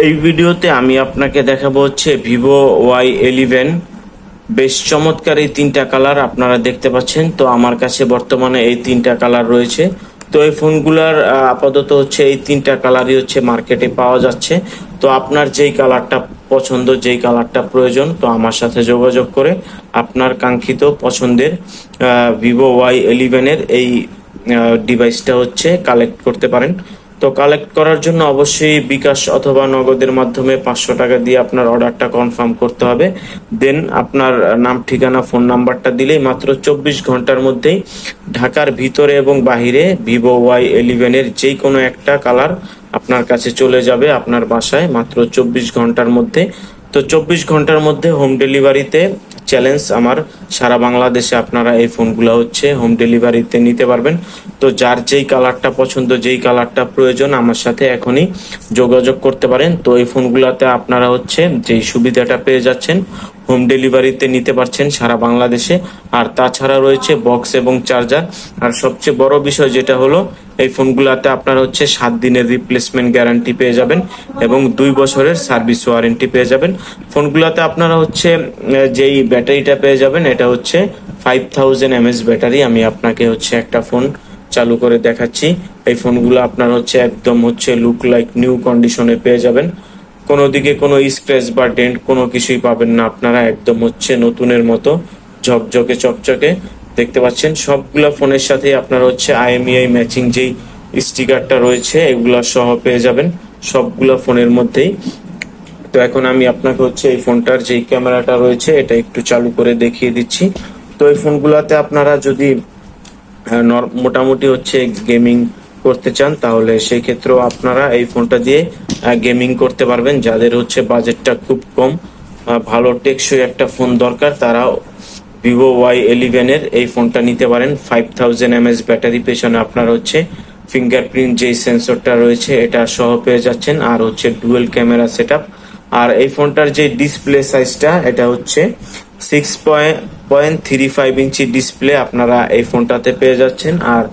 এই ভিডিওতে আমি আপনাকে দেখাবো হচ্ছে ভিভো Y11। বেশ চমৎকার এই তিনটা কালার আপনারা দেখতে পাচ্ছেন। তো আমার কাছে বর্তমানে এই তিনটা কালার রয়েছে। তো এই ফোনগুলার আপাতত হচ্ছে এই তিনটা কালারই হচ্ছে মার্কেটে পাওয়া যাচ্ছে। তো আপনার যেই কালারটা পছন্দ, যেই কালারটা প্রয়োজন, তো আমার সাথে যোগাযোগ করে আপনার কাঙ্ক্ষিত পছন্দের ভিভো Y11 এর এই ডিভাইসটা হচ্ছে কালেক্ট করতে পারেন। তো কালেক্ট করার জন্য অবশ্যই বিকাশ অথবা নগদের মাধ্যমে 500 টাকা দিয়ে আপনার অর্ডারটা কনফার্ম করতে হবে। দেন আপনার নাম, ঠিকানা, ফোন নাম্বারটা দিলেই মাত্র 24 ঘন্টার মধ্যেই ঢাকার ভিতরে এবং বাহিরে ভিভো Y11 এর যেই কোনো একটা কালার আপনার কাছে চলে যাবে আপনার বাসায় মাত্র 24 ঘন্টার মধ্যে। তো 24 ঘন্টার মধ্যে হোম ডেলিভারিতে চ্যালেঞ্জ আমার, সারা বাংলাদেশে আপনারা এই ফোনগুলো হচ্ছে হোম ডেলিভারিতে নিতে পারবেন। তো যার যেই কালারটা পছন্দ, যেই কালারটা প্রয়োজন আমার সাথে এখনই যোগাযোগ করতে পারেন। তো এই ফোনগুলোতে আপনারা হচ্ছে যেই সুবিধাটা পেয়ে যাচ্ছেন, হোম ডেলিভারিতে নিতে পারছেন সারা বাংলাদেশে। আর তাছাড়া রয়েছে বক্স এবং চার্জার। আর সবচেয়ে বড় বিষয় যেটা হলো, এই ফোনগুলোতে আপনারা হচ্ছে 7 দিনের রিপ্লেসমেন্ট গ্যারান্টি পেয়ে যাবেন এবং 2 বছরের সার্ভিস ওয়ারেন্টি পেয়ে যাবেন। ফোনগুলোতে আপনারা হচ্ছে যেই ব্যাটারিটা পেয়ে যাবেন, এটা হচ্ছে 5000 mAh ব্যাটারি। আমি আপনাকে হচ্ছে একটা ফোন চালু করে দেখাচ্ছি। এই ফোনগুলো আপনার হচ্ছে একদম হচ্ছে লুক লাইক নিউ কন্ডিশনে পেয়ে যাবেন। কোনো দিকে কোনো স্ক্র্যাচ বা ডেন্ট কোনো কিছুই পাবেন না আপনারা, একদম হচ্ছে নতুনের মতো ঝকঝকে চকচকে দেখতে পাচ্ছেন। সবগুলা ফোনের সাথে আপনার হচ্ছে IMEI ম্যাচিং যেই স্টিকারটা রয়েছে এগুলা সহ পেয়ে যাবেন সবগুলা ফোনের মধ্যেই। তো এখন আমি আপনাকে হচ্ছে এই ফোনটার যেই ক্যামেরাটা রয়েছে এটা একটু চালু করে দেখিয়ে দিচ্ছি। তো এই ফোনগুলাতে আপনারা যদি মোটামুটি হচ্ছে গেমিং করতে চান, তাহলে সেই ক্ষেত্রেও আপনারা এই ফোনটা দিয়ে গেমিং করতে পারবেন। যাদের হচ্ছে বাজেটটা খুব কম, ভালো টেকসই একটা ফোন দরকার, তারা ভিভো Y11 এর এই ফোনটা নিতে পারেন। 5000 mAh ব্যাটারি, পেছনে আপনার হচ্ছে ফিঙ্গারপ্রিন্ট যেই সেন্সরটা রয়েছে এটা সহ পেয়ে যাচ্ছেন, আর হচ্ছে ডুয়েল ক্যামেরা সেটআপ। আর এই ফোনটার যে ডিসপ্লে সাইজটা, এটা হচ্ছে 6.35 ইঞ্চি ডিসপ্লে আপনারা এই ফোনটাতে পেয়ে যাচ্ছেন। আর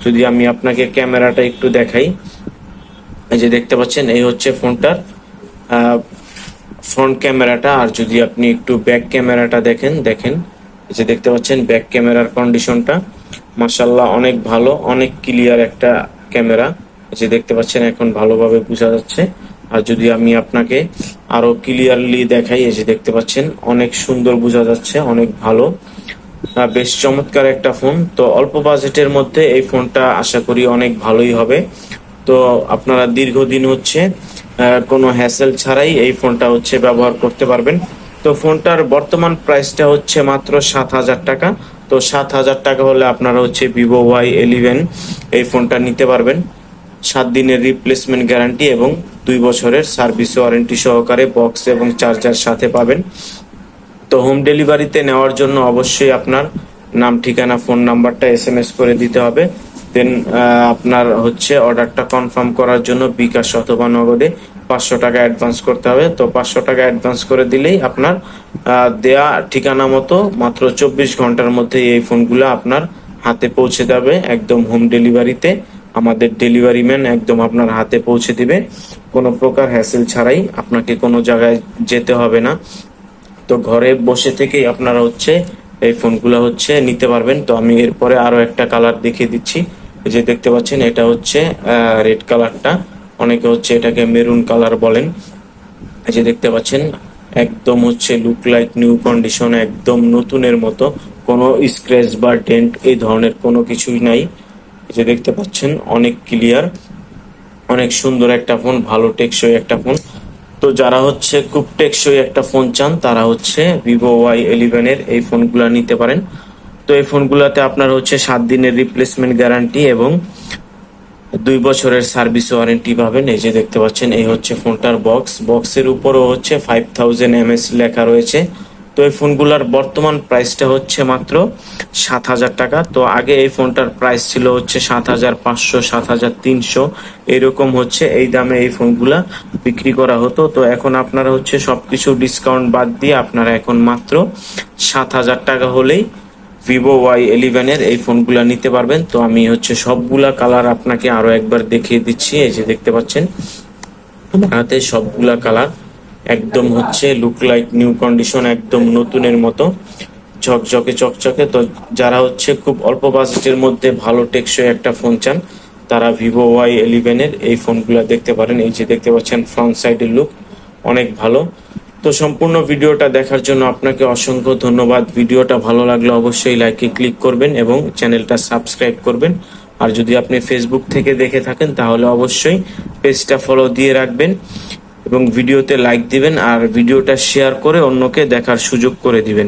যদি আমি আপনাকে ক্যামেরাটা একটু দেখাই, এই যে দেখতে পাচ্ছেন এই হচ্ছে ফোনটার ফ্রন্ট ক্যামেরাটা। আর যদি আপনি একটু ব্যাক ক্যামেরাটা দেখেন, এই যে দেখতে পাচ্ছেন ব্যাক ক্যামেরার কন্ডিশনটা মাশাআল্লাহ অনেক ভালো, অনেক ক্লিয়ার একটা ক্যামেরা। এই যে দেখতে পাচ্ছেন এখন ভালোভাবে বোঝা যাচ্ছে। আর যদি আমি আপনাকে আরো ক্লিয়ারলি দেখাই, এই যে দেখতে পাচ্ছেন অনেক সুন্দর বোঝা যাচ্ছে, অনেক ভালো, বেশ চমৎকার একটা ফোন। তো অল্প বাজেটের মধ্যে এই ফোনটা আশা করি অনেক ভালোই হবে। তো আপনারা দীর্ঘদিন হচ্ছে কোনো হ্যাসেল ছাড়াই এই ফোনটা হচ্ছে ব্যবহার করতে পারবেন। তো ফোনটার বর্তমান প্রাইসটা হচ্ছে মাত্র 7000 টাকা। তো 7000 টাকা হলে আপনারা হচ্ছে ভিভো Y11 এই ফোনটা নিতে পারবেন 7 দিনের রিপ্লেসমেন্ট গ্যারান্টি এবং 2 বছরের সার্ভিস ওয়ারেন্টি সহকারে বক্স এবং চার্জার সাথে পাবেন। তো হোম ডেলিভারিতে নেওয়ার জন্য অবশ্যই আপনার নাম, ঠিকানা, ফোন নাম্বারটা SMS করে দিতে হবে। দেন আপনার হচ্ছে অর্ডারটা কনফার্ম করার জন্য বিকাশ অথবা নগদে 500 টাকা অ্যাডভান্স করতে হবে। তো 500 টাকা অ্যাডভান্স করে দিলেই আপনার দেয়া ঠিকানা মতো মাত্র 24 ঘন্টার মধ্যে এই ফোনগুলো আপনার হাতে পৌঁছে যাবে একদম হোম ডেলিভারিতে। আমাদের ডেলিভারি ম্যান একদম আপনার হাতে পৌঁছে দিবে, কোনো প্রকার হ্যাসেল ছাড়াই। আপনাকে কোনো জায়গায় যেতে হবে না। তো ঘরে বসে থেকেই আপনারা হচ্ছে এই ফোনগুলো হচ্ছে নিতে পারবেন। তো আমি এরপরে আরো একটা কালার দেখিয়ে দিচ্ছি। এই যে দেখতে পাচ্ছেন এটা হচ্ছে রেড কালারটা, অনেকে হচ্ছে এটাকে মেরুন কালার বলেন। এই যে দেখতে পাচ্ছেন একদম হচ্ছে লুক লাইক নিউ কন্ডিশন, একদম নতুনের মতো, কোনো স্ক্র্যাচ বা ডেন্ট এই ধরনের কোনো কিছুই নাই। এই যে দেখতে পাচ্ছেন অনেক ক্লিয়ার, অনেক সুন্দর একটা ফোন, ভালো টেকসই একটা ফোন। তো যারা হচ্ছে খুব টেকসই একটা ফোন চান, তারা হচ্ছে ভিভো Y11 এর এই ফোনগুলো নিতে পারেন। তো এই ফোনগুলোতে আপনার হচ্ছে 7 দিনের রিপ্লেসমেন্ট গ্যারান্টি এবং 2 বছরের সার্ভিস ওয়ারেন্টি পাবেন। এই যে দেখতে পাচ্ছেন এই হচ্ছে ফোনটার বক্সের উপরও হচ্ছে 5000 mAh লেখা রয়েছে। তো এই ফোনগুলোর বর্তমান প্রাইসটা হচ্ছে মাত্র 7000 টাকা। তো আগে এই ফোনটার প্রাইস ছিল হচ্ছে 7500, 7300 এরকম হচ্ছে এই দামে এই ফোনগুলা বিক্রি করা হতো। তো এখন আপনারা হচ্ছে সবকিছু ডিসকাউন্ট বাদ দিয়ে আপনারা এখন মাত্র 7000 টাকা হলেই ভিভো Y11 এর এই ফোনগুলা নিতে পারবেন। তো আমি হচ্ছে সবগুলা কালার আপনাকে আরো একবার দেখিয়ে দিচ্ছি। এই যে দেখতে পাচ্ছেন আমার হাতে সবগুলা কালার একদম হচ্ছে লুক লাইক নিউ কন্ডিশন, একদম নতুনের মতো ঝকঝকে চকচকে। তো যারা হচ্ছে খুব অল্প বাজেটের মধ্যে ভালো টেকসই একটা ফোন চান, তারা ভিভো Y11 এই ফোনগুলো দেখতে পারেন। এই যে দেখতে পাচ্ছেন ফ্রন্ট সাইডের লুক অনেক ভালো। তো সম্পূর্ণ ভিডিওটা দেখার জন্য আপনাকে অসংখ্য ধন্যবাদ। ভিডিওটা ভালো লাগলে অবশ্যই লাইকে ক্লিক করবেন এবং চ্যানেলটা সাবস্ক্রাইব করবেন। আর যদি আপনি ফেসবুক থেকে দেখে থাকেন তাহলে অবশ্যই পেজটা ফলো দিয়ে রাখবেন এবং ভিডিওতে লাইক দিবেন আর ভিডিওটা শেয়ার করে অন্যকে দেখার সুযোগ করে দিবেন।